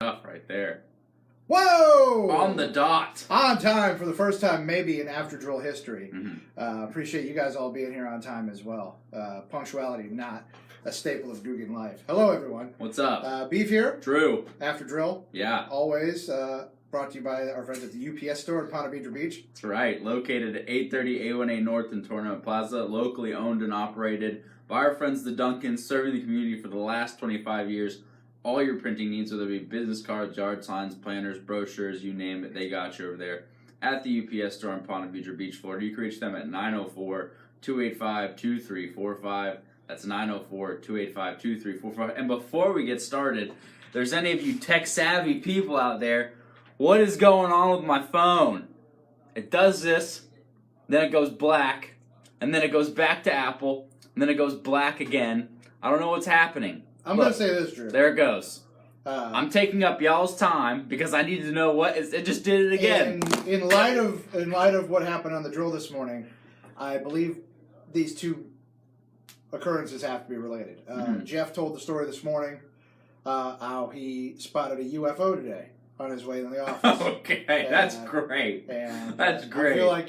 Stuff right there. Whoa! On the dot. On time for the first time maybe in After Drill history. Mm-hmm. Appreciate you guys all being here on time as well. Punctuality, not a staple of Dugan life. Hello, everyone. What's up? Beef here. Drew. After Drill. Yeah. Always brought to you by our friends at the UPS store in Ponte Vedra Beach. That's right. Located at 830 A1A North in Tournament Plaza. Locally owned and operated by our friends the Duncans, serving the community for the last 25 years. All your printing needs, whether it be business cards, yard signs, planners, brochures, you name it, they got you over there at the UPS store in Ponte Vedra Beach, Florida. You can reach them at 904-285-2345. That's 904-285-2345. And before we get started, if there's any of you tech-savvy people out there, what is going on with my phone? It does this, then it goes black, and then it goes back to Apple, and then it goes black again. I don't know what's happening. I'm going to say this, Drew. There it goes. I'm taking up y'all's time because I needed to know what it just did it again. In light of what happened on the drill this morning, I believe these two occurrences have to be related. Jeff told the story this morning how he spotted a UFO today on his way in the office. Okay, that's great. That's great. I feel like,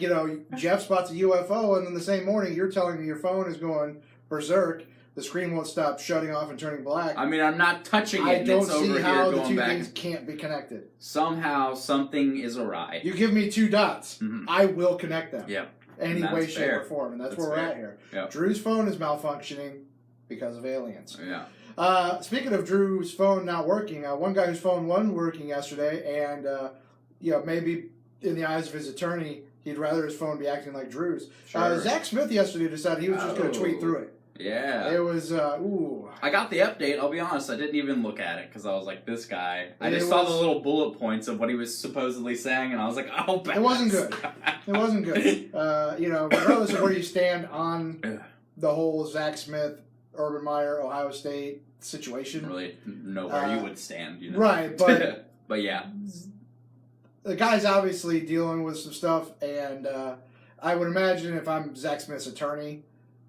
Jeff spots a UFO, and then the same morning you're telling me your phone is going berserk. The screen won't stop shutting off and turning black. I mean, I'm not touching it. I don't it's over see how here the two back. things can't be connected. Somehow, something is awry. You give me two dots, I will connect them. Yep. Any way, shape, or form, and that's where we're fair. at here. Yep. Drew's phone is malfunctioning because of aliens. Yeah. Speaking of Drew's phone not working, one guy whose phone wasn't working yesterday, and maybe in the eyes of his attorney, he'd rather his phone be acting like Drew's. Sure. Zach Smith yesterday decided he was just going to tweet through it. Yeah. It was, ooh. I got the update. I'll be honest. I didn't even look at it because I was like, this guy. I just saw the little bullet points of what he was supposedly saying, and I was like, oh, pass. It wasn't good. It wasn't good. Regardless of where you stand on the whole Zach Smith, Urban Meyer, Ohio State situation. Really know where you would stand, Right, but... but yeah. The guy's obviously dealing with some stuff, and I would imagine if I'm Zach Smith's attorney,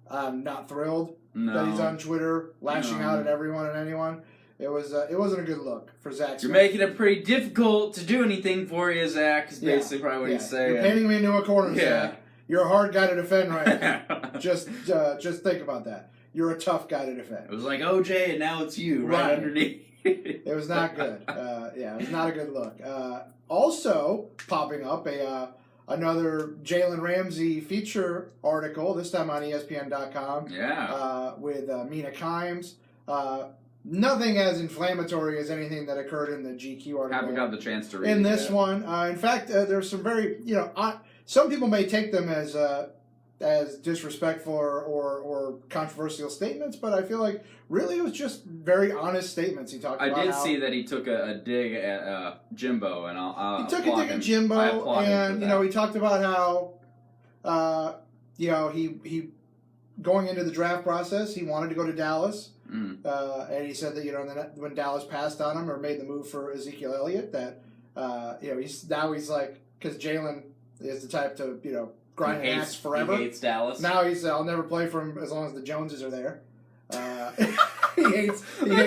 I'm not thrilled that he's on Twitter lashing out at everyone and anyone. It wasn't a good look for Zach Smith. You're making it pretty difficult to do anything for you, Zach, is basically probably what he's saying. You're painting me into a corner, Zach. You're a hard guy to defend right now. Just think about that. You're a tough guy to defend. It was like OJ, and now it's you right underneath. It was not good. It was not a good look. Also popping up another Jalen Ramsey feature article, this time on ESPN.com. Yeah. With Mina Kimes. Nothing as inflammatory as anything that occurred in the GQ article. Haven't got the chance to read in it this yet. one. In fact, there's some very, some people may take them as disrespectful or controversial statements, but I feel like really it was just very honest statements he talked about. I did see that he took a dig at Jimbo, and he took a dig at Jimbo, and he talked about how he going into the draft process, he wanted to go to Dallas, and he said that when Dallas passed on him or made the move for Ezekiel Elliott, that he's like, because Jalen is the type to grind an axe forever. He hates Dallas. Now he said, I'll never play for him as long as the Joneses are there. He hates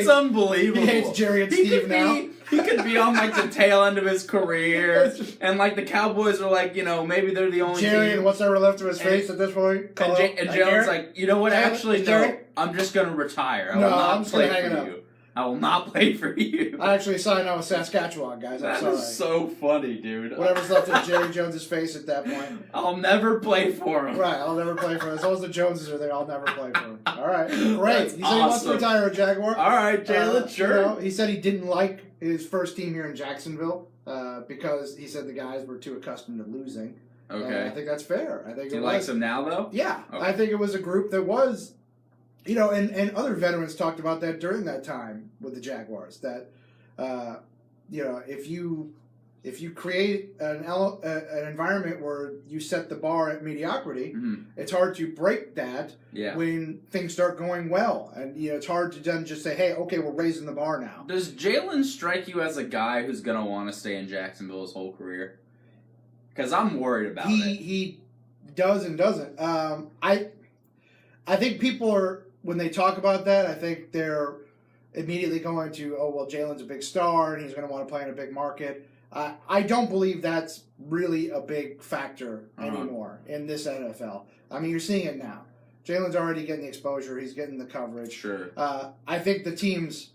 unbelievable. He hates Jerry and Steve now. He could be on like the tail end of his career, and like the Cowboys are like, maybe they're the only Jerry team. and what's ever left of his face at this point. And Jalen's like, you know what? Actually, no. I'm just gonna retire. I will not play for you. I will not play for you. I actually signed on with Saskatchewan, guys. I'm sorry. That is so funny, dude. Whatever's left of Jerry Jones' face at that point. I'll never play for him. Right, I'll never play for him. As long as the Joneses are there, I'll never play for him. All right, great. That's He said he wants to retire a Jaguar. All right, Jalen, sure. He said he didn't like his first team here in Jacksonville because he said the guys were too accustomed to losing. Okay. I think that's fair. I think Do you like them now, though? Yeah. Okay. I think it was a group that was... and other veterans talked about that during that time with the Jaguars. That, if you create an environment where you set the bar at mediocrity, it's hard to break that when things start going well. And it's hard to then just say, hey, okay, we're raising the bar now. Does Jalen strike you as a guy who's going to want to stay in Jacksonville his whole career? Because I'm worried about it. He does and doesn't. I think people are... When they talk about that, I think they're immediately going to, oh, well, Jalen's a big star and he's going to want to play in a big market. I don't believe that's really a big factor anymore in this NFL. I mean, you're seeing it now. Jalen's already getting the exposure. He's getting the coverage. Sure. I think the team's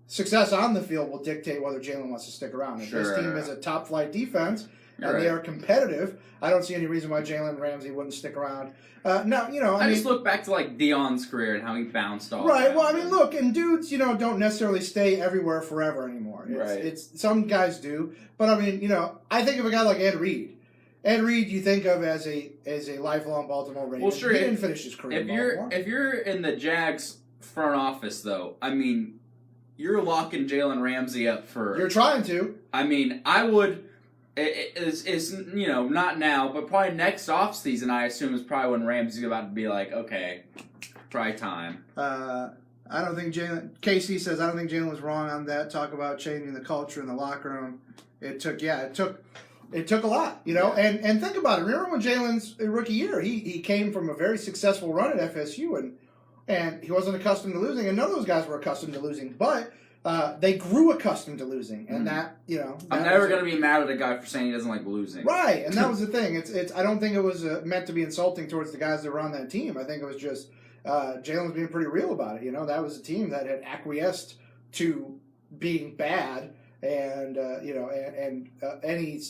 success on the field will dictate whether Jalen wants to stick around. If this team is a top-flight defense and they are competitive, I don't see any reason why Jalen Ramsey wouldn't stick around. Now, I mean, just look back to like Deion's career and how he bounced off. Right. Well, I mean, look, and dudes, don't necessarily stay everywhere forever anymore. It's some guys do, but I mean, I think of a guy like Ed Reed. Ed Reed, you think of as a lifelong Baltimore Raven. Well, sure. He didn't finish his career. If you're in the Jags front office, though, I mean, you're locking Jalen Ramsey up for. You're trying to. I mean, I would. It's not now, but probably next offseason, I assume, is probably when Ramsey's about to be like, okay, try time. I don't think Jalen. KC says I don't think Jalen was wrong on that. Talk about changing the culture in the locker room. It took a lot, and think about it. Remember when Jalen's rookie year, he came from a very successful run at FSU, and he wasn't accustomed to losing, and none of those guys were accustomed to losing, but they grew accustomed to losing, and I'm never going to be mad at a guy for saying he doesn't like losing. Right, and that was the thing. It's I don't think it was meant to be insulting towards the guys that were on that team. I think it was just Jalen was being pretty real about it. That was a team that had acquiesced to being bad, and any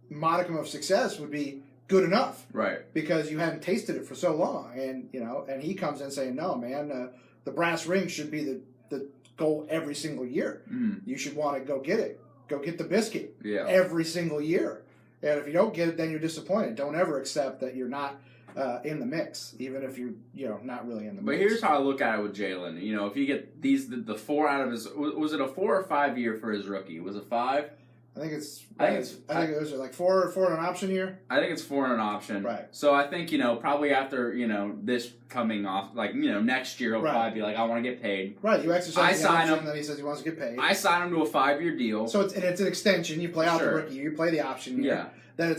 modicum of success would be good enough, right? Because you hadn't tasted it for so long, and and he comes in saying, "No, man, the brass ring should be the goal every single year. You should want to go get it, go get the biscuit every single year, and if you don't get it, then you're disappointed. Don't ever accept that you're not in the mix, even if you're not really in the mix." But here's how I look at it with Jalen. If you get the 4 out of his, was it a 4 or 5 year for his rookie? Was it 5? I think it was like 4 and an option year. I think it's 4 and an option. Right. So I think probably after this coming off, next year he'll probably be like, I want to get paid. Right. You exercise the option, him, and then he says he wants to get paid. I sign him to a 5-year deal. So it's an extension. You play out the rookie year, you play the option year. Yeah. Then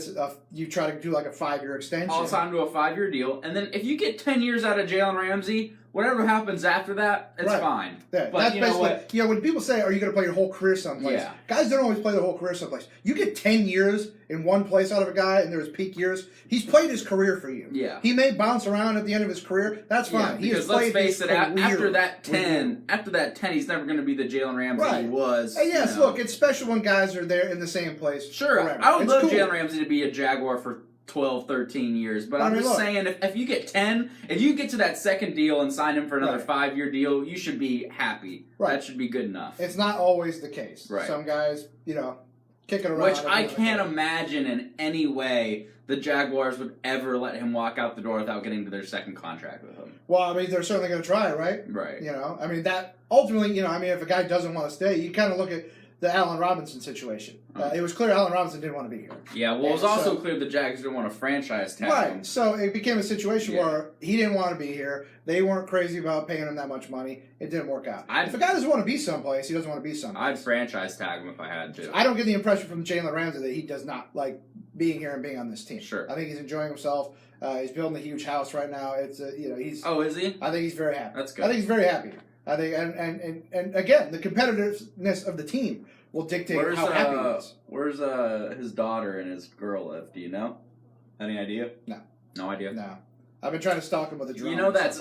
you try to do like a 5-year extension. I'll sign him to a 5-year deal, and then if you get 10 years out of Jalen Ramsey, whatever happens after that, it's fine. Yeah, but that's basically when people say, "Are you going to play your whole career someplace?" Yeah. Guys don't always play their whole career someplace. You get 10 years in one place out of a guy, and there's peak years. He's played his career for you. Yeah. He may bounce around at the end of his career. That's fine. Yeah, because let's face it, after that 10, he's never going to be the Jalen Ramsey he was. And yes, look, it's special when guys are there in the same place. Sure, forever. I would love Jalen Ramsey to be a Jaguar for 12, 13 years, but I'm just saying, if you get 10, if you get to that second deal and sign him for another 5-year deal, you should be happy. Right. That should be good enough. It's not always the case. Right. Some guys, kick it around. Which I can't imagine in any way the Jaguars would ever let him walk out the door without getting to their second contract with him. Well, I mean, they're certainly going to try, right? Right. I mean, that ultimately, if a guy doesn't want to stay, you kind of look at the Allen Robinson situation. It was clear Allen Robinson didn't want to be here. Yeah, well, it was also clear the Jags didn't want to franchise tag him. Right, so it became a situation where he didn't want to be here. They weren't crazy about paying him that much money. It didn't work out. If a guy doesn't want to be someplace, he doesn't want to be someplace. I'd franchise tag him if I had to. I don't get the impression from Jalen Ramsey that he does not like being here and being on this team. Sure. I think he's enjoying himself. He's building a huge house right now. It's he's. Oh, is he? I think he's very happy. That's good. I think he's very happy. I think, and again, the competitiveness of the team will dictate how happy he is. Where's his daughter and his girl live? Do you know? Any idea? No. No idea? No. I've been trying to stalk him with a drone.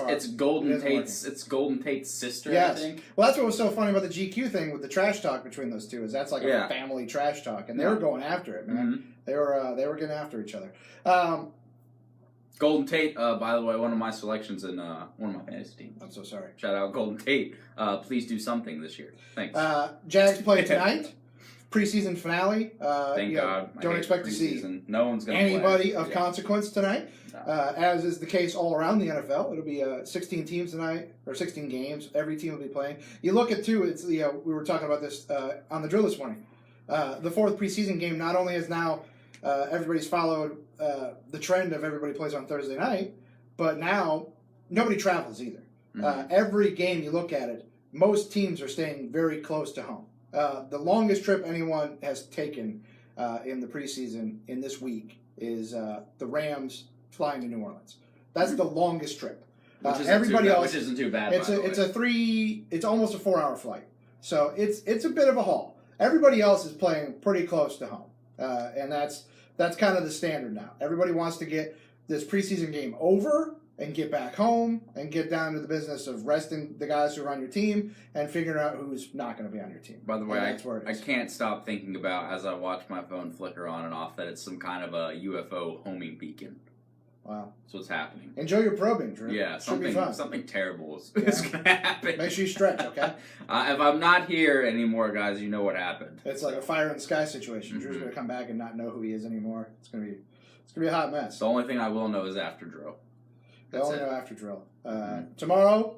It's Golden Tate's sister, yes. I think. Well, that's what was so funny about the GQ thing with the trash talk between those two, is that's like a family trash talk, and they were going after it, man. Mm-hmm. They were getting after each other. Golden Tate, by the way, one of my selections in one of my fantasy teams. I'm so sorry. Shout out Golden Tate. Please do something this year. Thanks. Jags play tonight. Preseason finale. Thank God. Don't expect to see no one's gonna anybody of consequence tonight, as is the case all around the NFL. It'll be 16 teams tonight, or 16 games. Every team will be playing. You look at, too, it's we were talking about this on the drill this morning. The fourth preseason game not only has now everybody's followed the trend of everybody plays on Thursday night, but now nobody travels either. Mm-hmm. Every game you look at it, most teams are staying very close to home. The longest trip anyone has taken in the preseason in this week is the Rams flying to New Orleans. That's the longest trip. Everybody else, which isn't too bad. It's almost a 4-hour flight, so it's a bit of a haul. Everybody else is playing pretty close to home, and that's kind of the standard now. Everybody wants to get this preseason game over and get back home and get down to the business of resting the guys who are on your team and figuring out who's not going to be on your team. By the way, I can't stop thinking about, as I watch my phone flicker on and off, that it's some kind of a UFO homing beacon. Wow. That's what's happening. Enjoy your probing, Drew. Yeah, something terrible is going to happen. Make sure you stretch, okay? If I'm not here anymore, guys, you know what happened. It's like a fire in the sky situation. Mm-hmm. Drew's going to come back and not know who he is anymore. It's going to be a hot mess. The only thing I will know is after drill. I only know after drill. Tomorrow,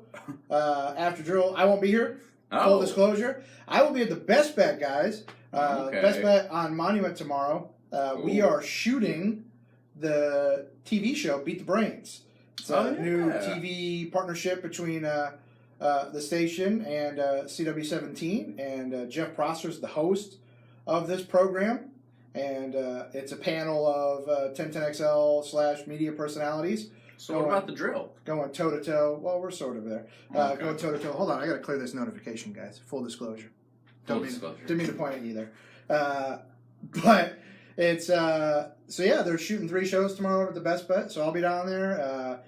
after drill, I won't be here. Full disclosure. I will be at the Best Bet, guys. Best Bet on Monument tomorrow. We are shooting the TV show Beat the Brains. It's a new TV partnership between the station and CW17, and Jeff Prosser is the host of this program. And it's a panel of 1010XL/media personalities. So what about the drill? Going toe-to-toe. Well, we're sort of there. Going toe-to-toe. Hold on, I got to clear this notification, guys. Full disclosure. Didn't mean to point at you there. But it's... so, yeah, they're shooting 3 shows tomorrow at the Best Bet, so I'll be down there.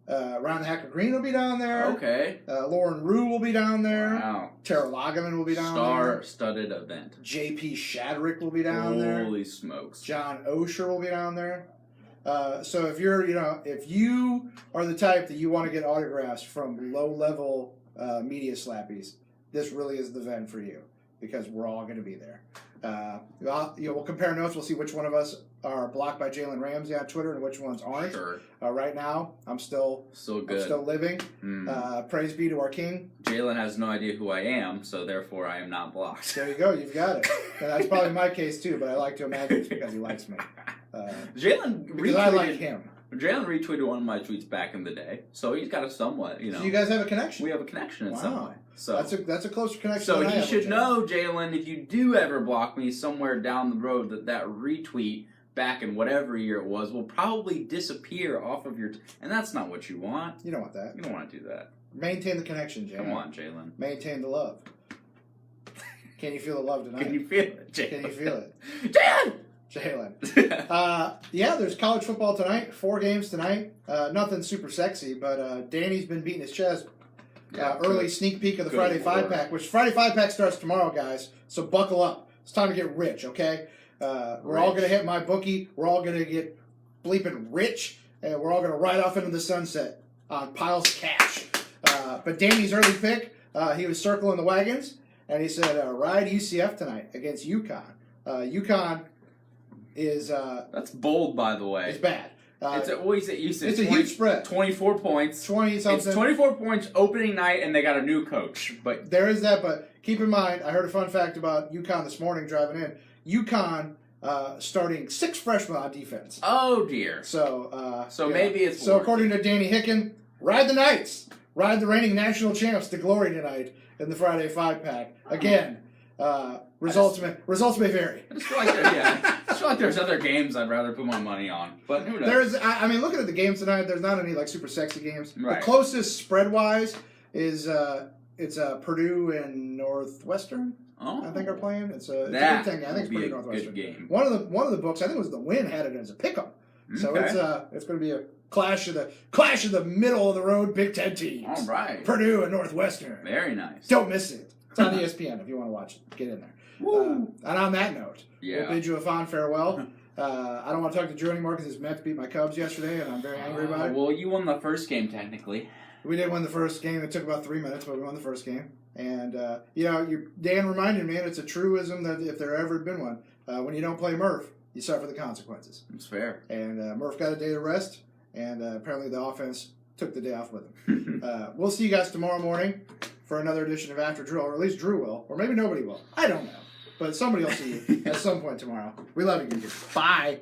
Ryan the Hacker Green will be down there. Okay. Lauren Rue will be down there. Wow. Tara Lagerman will be down there. Star-studded event. JP Shadrick will be down there. Holy smokes. John Osher will be down there. So if you are the type that you want to get autographs from low-level media slappies, this really is the event for you, because we're all going to be there. We'll compare notes. We'll see which one of us are blocked by Jalen Ramsey on Twitter and which ones aren't. Sure. Right now, I'm still good. I'm still living. Praise be to our king. Jalen has no idea who I am, so therefore I am not blocked. There you go. You've got it. And that's probably my case too, but I like to imagine it's because he likes me. Because I like him. Jalen retweeted one of my tweets back in the day, so he's got a somewhat, So you guys have a connection? We have a connection in some way. So that's a closer connection. So than I he have should with know, Jalen, if you do ever block me somewhere down the road, that retweet back in whatever year it was will probably disappear off of your... and that's not what you want. You don't want that. You don't want to do that. Maintain the connection, Jalen. Come on, Jalen. Maintain the love. Can you feel the love tonight? Can you feel it, Jalen? Can you feel it? Jalen! Yeah, there's college football tonight. 4 games tonight. Nothing super sexy, but Danny's been beating his chest. Early sneak peek of the Friday 5-pack, which Friday 5-pack starts tomorrow, guys. So buckle up. It's time to get rich, okay? We're all going to hit my bookie. We're all going to get bleeping rich. And we're all going to ride off into the sunset on piles of cash. But Danny's early pick, he was circling the wagons, and he said, ride UCF tonight against UConn. UConn is... that's bold, by the way. It's bad. It's a huge spread. 24 points. 20-something. It's 24 points opening night, and they got a new coach. But there is that, but keep in mind, I heard a fun fact about UConn this morning driving in. UConn starting 6 freshmen on defense. Oh, dear. So maybe it's... So according to Danny Hicken, ride the Knights. Ride the reigning national champs to glory tonight in the Friday 5-pack. Again, results may vary. I just feel like there's other games I'd rather put my money on. But who knows? Looking at the games tonight, there's not any super sexy games. Right. The closest spread-wise is it's Purdue and Northwestern. Oh. I think are playing. It's a good thing. I think it's Purdue Northwestern. Good game. One of the books, I think it was the Win, had it as a pick'em. So it's going to be a clash of the middle of the road Big Ten teams. All right. Purdue and Northwestern. Very nice. Don't miss it. It's on ESPN if you want to watch it. Get in there. And on that note, we'll bid you a fond farewell. I don't want to talk to Drew anymore because his Mets beat my Cubs yesterday, and I'm very angry about it. Well, you won the first game technically. We did win the first game. It took about 3 minutes, but we won the first game. And Dan reminded me, and it's a truism that if there ever had been one, when you don't play Murph, you suffer the consequences. It's fair. And Murph got a day to rest, and apparently the offense took the day off with him. We'll see you guys tomorrow morning for another edition of After Drill, or at least Drew will, or maybe nobody will. I don't know. But somebody will see you at some point tomorrow. We love you. Bye.